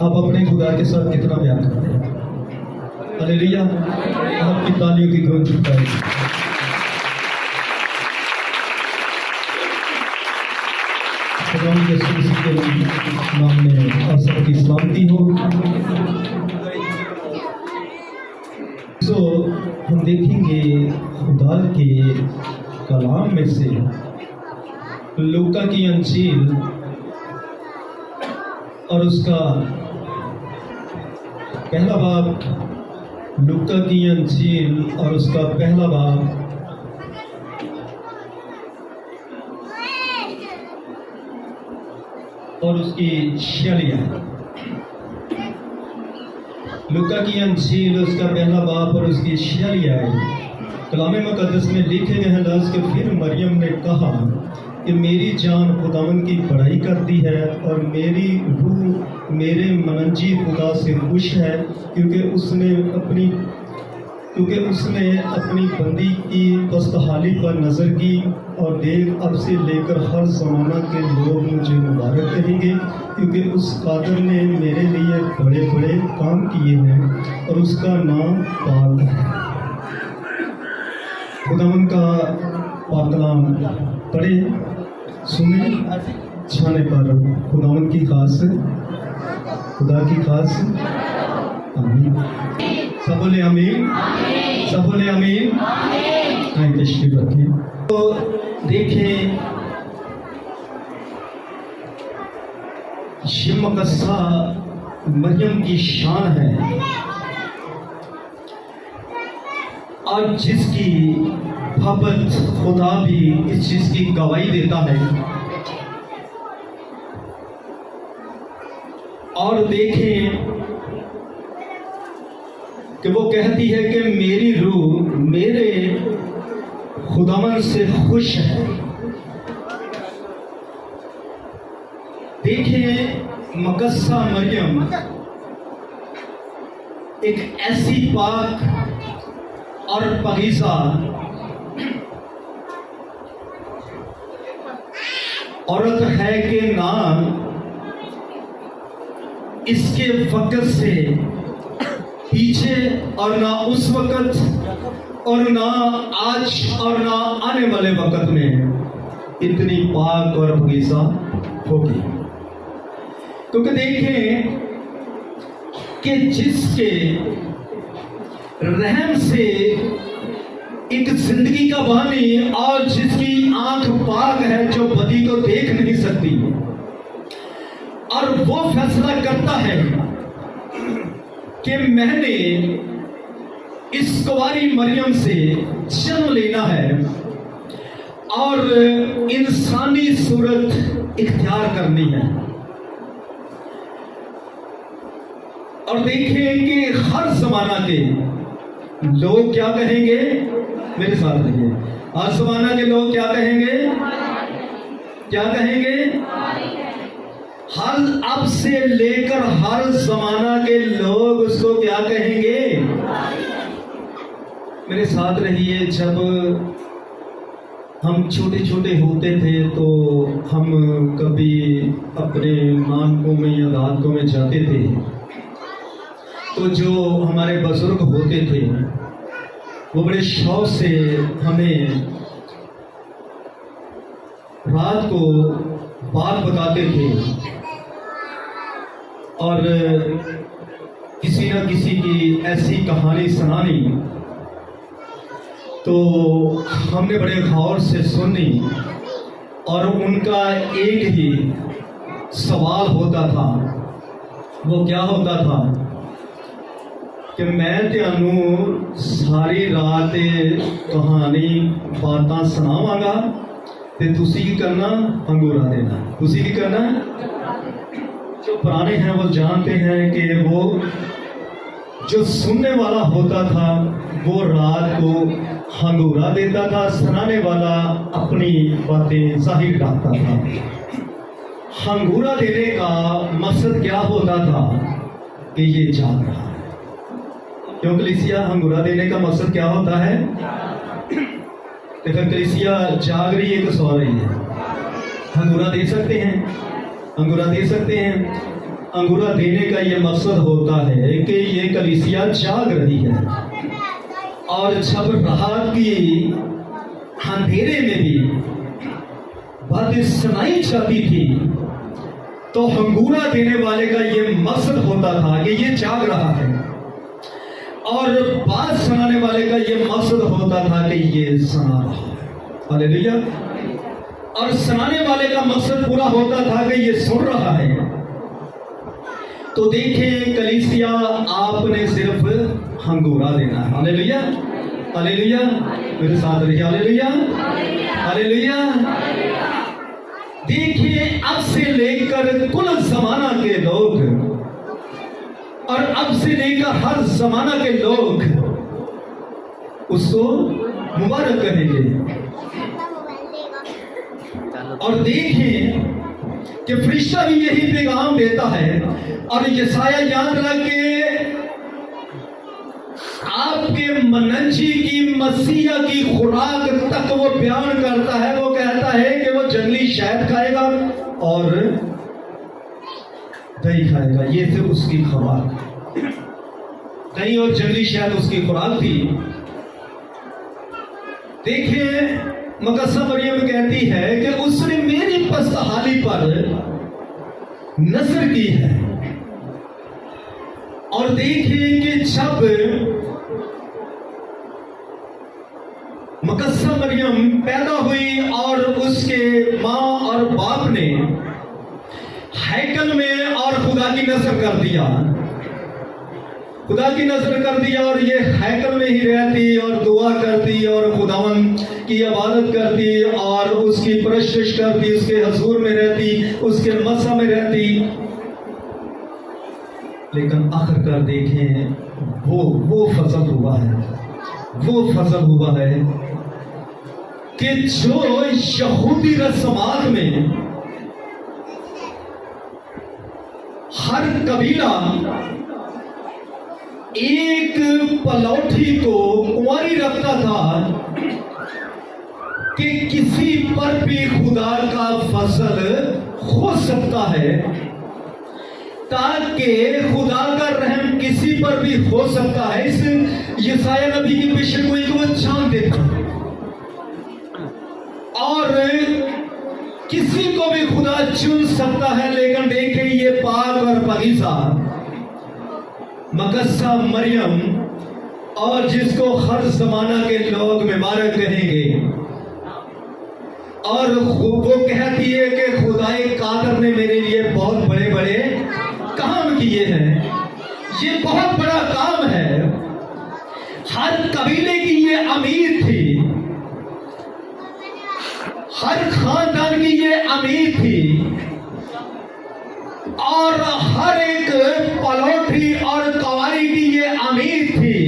आप अपने खुदा के साथ कितना प्यार करते हैं। हालेलुया। आपकी तालियों की गूंज उठाइए। के नाम में आप सबकी सलामती हो। तो हम देखेंगे खुदा के कलाम में से लूका की अंजील और उसका पहला बाब, लूका की अंजील और उसका पहला बाब और उसकी 46 आयत। लूका की अंजील उसका पहला बाब और उसकी 46 आयत कलाम मुकद्दस में लिखे गए हैं लफ्ज़ कि फिर मरियम ने कहा कि मेरी जान खुदावंद की बड़ाई करती है और मेरी रूह मेरे मनंजी खुदा से खुश है, क्योंकि उसने अपनी बंदी की पस्तहाली पर नज़र की। और देख, अब से लेकर हर ज़माना के लोग मुझे मुबारक कहेंगे, क्योंकि उस कादर ने मेरे लिए बड़े बड़े काम किए हैं और उसका नाम पाक है। खुदावंद का पाक कलाम पढ़े, सुने, छाने पर खुदावंद की खास, खुदा की खास आमीन। सब बोले आमीन, सब बोले आमीन। तशरीफ रखें। तो देखें, ये मुकद्दसा मरियम की शान है और जिसकी बाबत खुदा भी इस चीज की गवाही देता है। और देखें कि वो कहती है कि मेरी रूह मेरे खुदावन से खुश है। देखें, मुकद्दसा मरियम एक ऐसी पाक और पकीज़ा औरत है कि ना इसके वक्त से पीछे और ना उस वक्त और ना आज और ना आने वाले वक्त में इतनी पाक और पकीज़ा होगी। क्योंकि देखें कि जिसके रहम से एक जिंदगी का बानी और जिसकी आंख पाक है, जो बदी को देख नहीं सकती, और वो फैसला करता है कि मैंने इस कुंवारी मरियम से जन्म लेना है और इंसानी सूरत इख्तियार करनी है। और देखें कि हर जमाना के लोग क्या कहेंगे, मेरे साथ रहिए, हर जमाना के लोग क्या कहेंगे, क्या कहेंगे, हर अब से लेकर हर जमाना के लोग उसको क्या कहेंगे, मेरे साथ रहिए। जब हम छोटे छोटे होते थे तो हम कभी अपने नानकों में या दादकों में जाते थे, तो जो हमारे बुजुर्ग होते थे वो बड़े शौक से हमें रात को बात बताते थे और किसी न किसी की ऐसी कहानी सुनानी, तो हमने बड़े गौर से सुनी और उनका एक ही सवाल होता था। वो क्या होता था कि मैं त्यानू सारी रात कहानी बातां सुनावांगा ते तुसी की करना, अंगूरा देना। तुसी की करना, जो पुराने हैं वो जानते हैं कि वो जो सुनने वाला होता था वो रात को हंगूरा देता था, सुनाने वाला अपनी बातें जाहिर करता था। हंगूरा देने का मकसद क्या होता था कि ये जाग रहा है। क्यों कलीसिया, हंगूरा देने का मकसद क्या होता है? तो फिर कलीसिया जाग रही है तो सो रही है। हंगूरा दे सकते हैं, अंगूरा दे सकते हैं। अंगूरा देने का ये मकसद होता है कि ये कलीसिया जाग रही है, और जब रात की अंधेरे में भी बातें सुनाई जाती थी तो अंगूरा देने वाले का ये मकसद होता था कि ये जाग रहा है, और बात सुनाने वाले का ये मकसद होता था कि ये सुना रहा है। हालेलुया। और सुनाने वाले का मकसद पूरा होता था कि ये सुन रहा है। तो देखिए कलीसिया, आपने सिर्फ अंगूरा देना है। हालेलुया, हालेलुया, मेरे साथ रहिए। Hallelujah, hallelujah. देखिए अब से लेकर कुल जमाना के लोग, और अब से लेकर हर जमाना के लोग उसको मुबारक कहेंगे। और देखें कि फरिश्ता भी यही पैगाम देता है, और यशाया याद रख के आपके मनंजी की मसीहा की खुराक तक वो बयान करता है। वो कहता है कि वो जंगली शहद खाएगा और दही खाएगा, ये सिर्फ उसकी खुराक। दही और जंगली शहद उसकी खुराक थी। देखिए मुकद्दसा मरियम कहती है कि उसने मेरी पस्तहाली पर नजर की है। और देखिए कि जब मुकद्दसा मरियम पैदा हुई और उसके माँ और बाप ने हैकल में और खुदा की नजर कर दिया, खुदा की नजर कर दिया, और ये हैकल में ही रहती और दुआ करती और खुदावन की इबादत करती और उसकी परस्तिश करती, उसके हजूर में रहती, उसके मसा में रहती। लेकिन आखिरकार देखें वो फजल हुआ है, वो फजल हुआ है कि जो यहूदी रस्मात में हर कबीला एक पलौठी को कुंवारी रखता था कि किसी पर भी खुदा का फजल हो सकता है, ताकि खुदा का रहम किसी पर भी हो सकता है। इस यशाया नबी की पेशगोई को वो जान देता और किसी को भी खुदा चुन सकता है। लेकिन देखें ये पाक और पकीज़ा मुकद्दसा मरियम, और जिसको हर जमाना के लोग मुबारक कहेंगे, और वो कहती है कि खुदाए कादर ने मेरे लिए बहुत बड़े बड़े काम किए हैं। ये बहुत बड़ा काम है। हर कबीले की ये अमीर थी, हर खानदान की ये अमीर थी, और हर एक पलौठी और कवारी की ये अमीर थी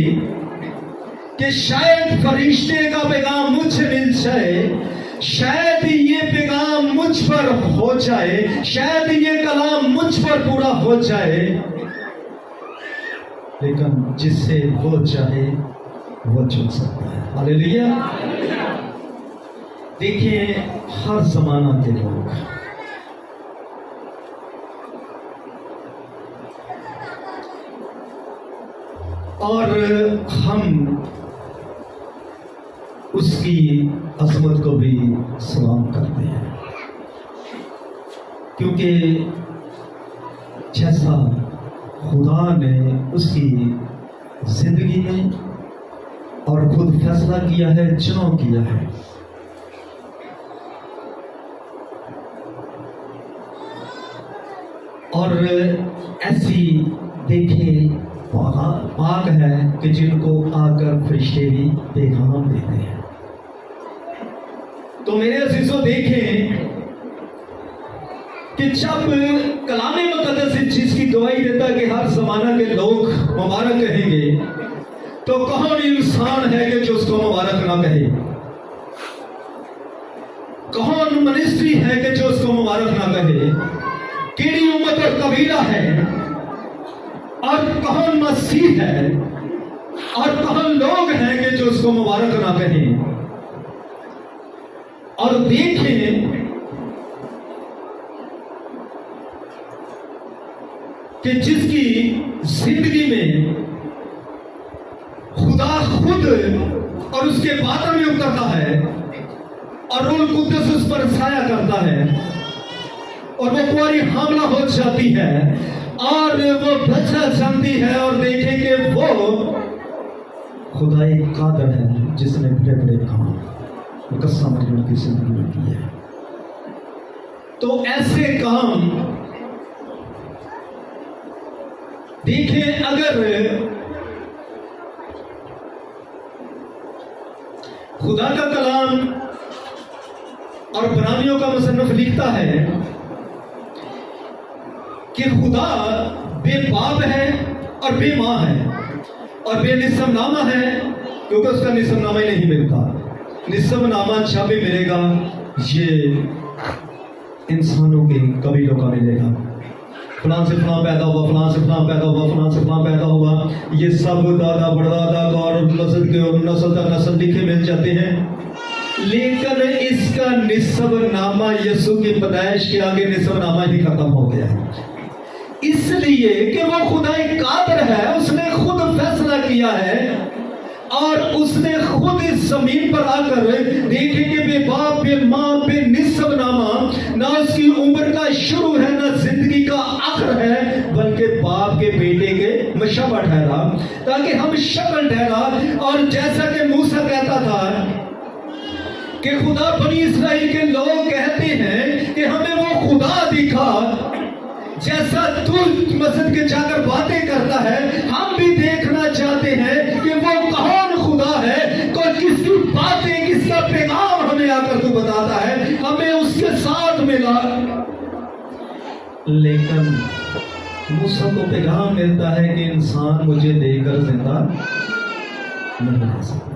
कि शायद फरिश्ते का पैगाम मुझसे मिल जाए, शायद ये पैगाम मुझ पर हो जाए, शायद ये कलाम मुझ पर पूरा हो जाए। लेकिन जिससे वो चाहे वो चुन सकता है। हालेलुया। देखिए हर जमाना के लोग, और हम उसकी अजमत को भी सलाम करते हैं, क्योंकि जैसा खुदा ने उसकी जिंदगी में और खुद फैसला किया है, चुनाव किया है, और ऐसी देखे पाक है कि जिनको आकर फरिश्ते भी पैगाम देते हैं। तो मेरे अजीजों देखें कि जब कलामे मुकद्दस इस चीज की गवाही देता कि हर जमाना के लोग मुबारक कहेंगे, तो कौन इंसान है कि जो उसको मुबारक ना कहे? कौन मिनिस्ट्री है कि जो उसको मुबारक ना कहे? केड़ी उम्मत और कबीला है, और कौन मसीह है, और कौन लोग हैं कि जो उसको मुबारक ना कहें? और देखें कि जिसकी जिंदगी में खुदा खुद और उसके बादल में उतरता है और रूह कुद्दस उस पर साया करता है और वो कुंवारी हामला हो जाती है और वो बच्चा जमती है और देखे कि वो खुदा एक कादर है जिसने बड़े बड़े काम मुकस्सा मरियम की जिंदगी में किए हैं। तो ऐसे काम देखें, अगर खुदा का कलाम और बरानियों का मुसन्निफ लिखता है कि खुदा बेबाप है और बेमां है और बेनिस्बनामा है, क्योंकि उसका निस्बनामा ही नहीं मिलता। निस्बनामा जब भी मिलेगा ये इंसानों के कबीलों का मिलेगा। फलां से फलां पैदा हुआ, फलां से फलां पैदा हुआ, फलां से फलां पैदा हुआ, ये सब दादा बड़दादा का और नस्ल के और नस्ल तक नस्ल लिखे मिल जाते हैं, लेकिन इसका निस्बनामा यीशु की पैदाइश के आगे निस्बनामा ही खत्म हो गया है। इसलिए कि वो खुदा कादिर है, उसने खुद फैसला किया है और उसने खुद इस जमीन पर आकर देखे कि बेबाप बेमां बेनिस्बनामा, ना उसकी उम्र का शुरू है ना जिंदगी का आखिर है, बल्कि बाप के बेटे के मशबा ठहरा ताकि हम शक्ल ठहरा। और जैसा कि मूसा कहता था कि खुदा बनी इस्राएल के लोग कहते हैं कि हमें वो खुदा दिखा जैसा तू मस्जिद के जाकर बातें करता है, हम भी देखना चाहते हैं कि वो कौन खुदा है, कोई किसकी बातें किसका पैगाम हमें आकर तू बताता है, हमें उसके साथ मिला। लेकिन मूसा को पैगाम मिलता है कि इंसान मुझे देकर जिंदा नहीं रह सकता।